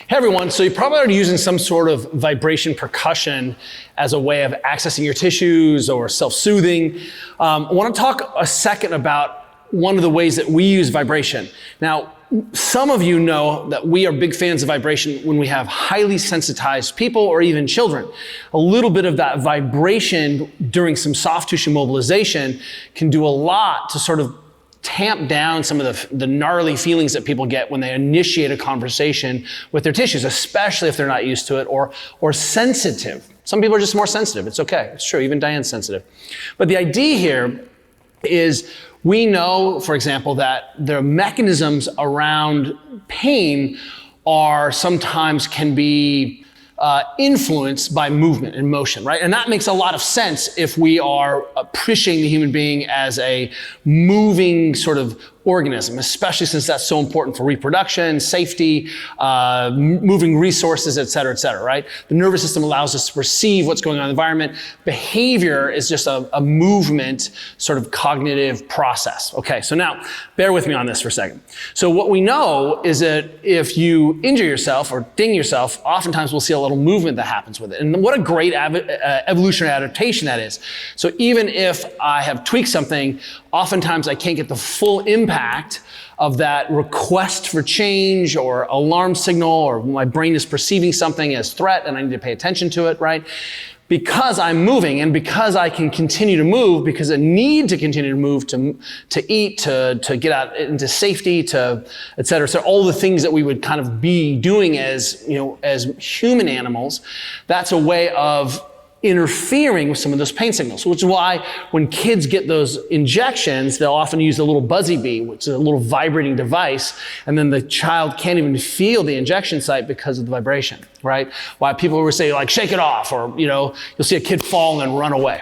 Hey everyone, so you're probably already using some sort of vibration percussion as a way of accessing your tissues or self-soothing. I want to talk a second about one of the ways that we use vibration. Now, some of you know that we are big fans of vibration when we have highly sensitized people or even children. A little bit of that vibration during some soft tissue mobilization can do a lot to sort of tamp down some of the gnarly feelings that people get when they initiate a conversation with their tissues, especially if they're not used to it or sensitive. Some people are just more sensitive. It's okay. It's true. Even Diane's sensitive. But the idea here is we know, for example, that the mechanisms around pain are sometimes can be influenced by movement and motion, right? And that makes a lot of sense if we are appreciating the human being as a moving sort of organism, especially since that's so important for reproduction, safety, moving resources, et cetera, right? The nervous system allows us to perceive what's going on in the environment. Behavior is just a movement sort of cognitive process. Okay, so now bear with me on this for a second. So what we know is that if you injure yourself or ding yourself, oftentimes we'll see a little movement that happens with it. And what a great evolutionary adaptation that is. So even if I have tweaked something, oftentimes I can't get the full impact of that request for change or alarm signal, or my brain is perceiving something as threat and I need to pay attention to it, right? Because I'm moving and because I can continue to move, because I need to continue to move to eat, to get out into safety, to et cetera. So all the things that we would kind of be doing as, as human animals, that's a way of interfering with some of those pain signals, which is why when kids get those injections, they'll often use a little buzzy bee, which is a little vibrating device, and then the child can't even feel the injection site because of the vibration, right? Why people will say, like, shake it off, or, you'll see a kid fall and run away.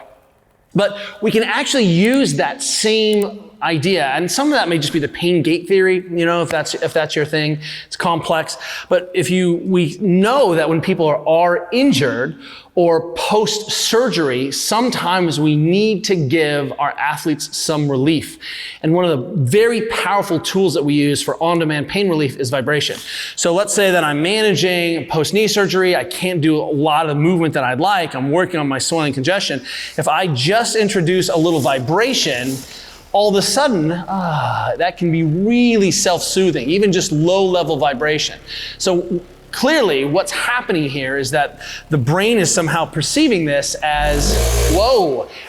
But we can actually use that same idea, and some of that may just be the pain gate theory, if that's your thing. It's complex. But we know that when people are injured or post-surgery, sometimes we need to give our athletes some relief. And one of the very powerful tools that we use for on-demand pain relief is vibration. So let's say that I'm managing post-knee surgery. I can't do a lot of the movement that I'd like. I'm working on my swelling congestion. If I just introduce a little vibration, all of a sudden, that can be really self-soothing, even just low-level vibration. So clearly, what's happening here is that the brain is somehow perceiving this as,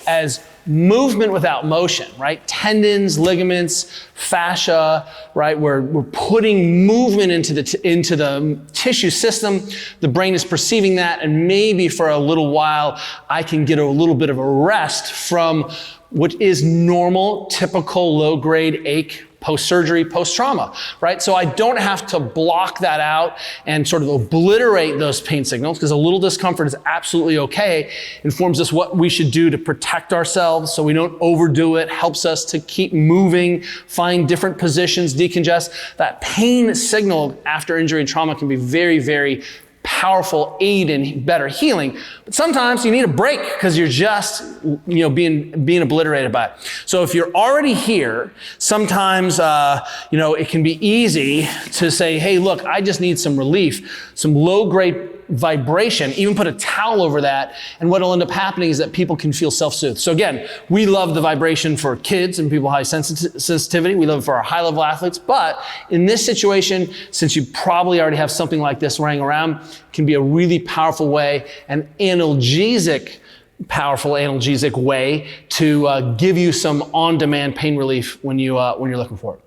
as movement without motion, right? Tendons, ligaments, fascia, right? We're putting movement into the tissue system. The brain is perceiving that, and maybe for a little while, I can get a little bit of a rest from what is normal, typical low-grade ache post-surgery, post-trauma, right? So I don't have to block that out and sort of obliterate those pain signals, because a little discomfort is absolutely okay. Informs us what we should do to protect ourselves so we don't overdo it, helps us to keep moving, find different positions, decongest. That pain signal after injury and trauma can be very, very powerful aid in better healing. But sometimes you need a break because you're just, being obliterated by it. So if you're already here, sometimes, it can be easy to say, hey, look, I just need some relief, some low-grade vibration, even put a towel over that, and what will end up happening is that people can feel self-soothed. So again, we love the vibration for kids and people with high sensitivity. We love it for our high-level athletes, but in this situation, since you probably already have something like this running around, can be a really powerful way, an powerful analgesic way to give you some on-demand pain relief when you're looking for it.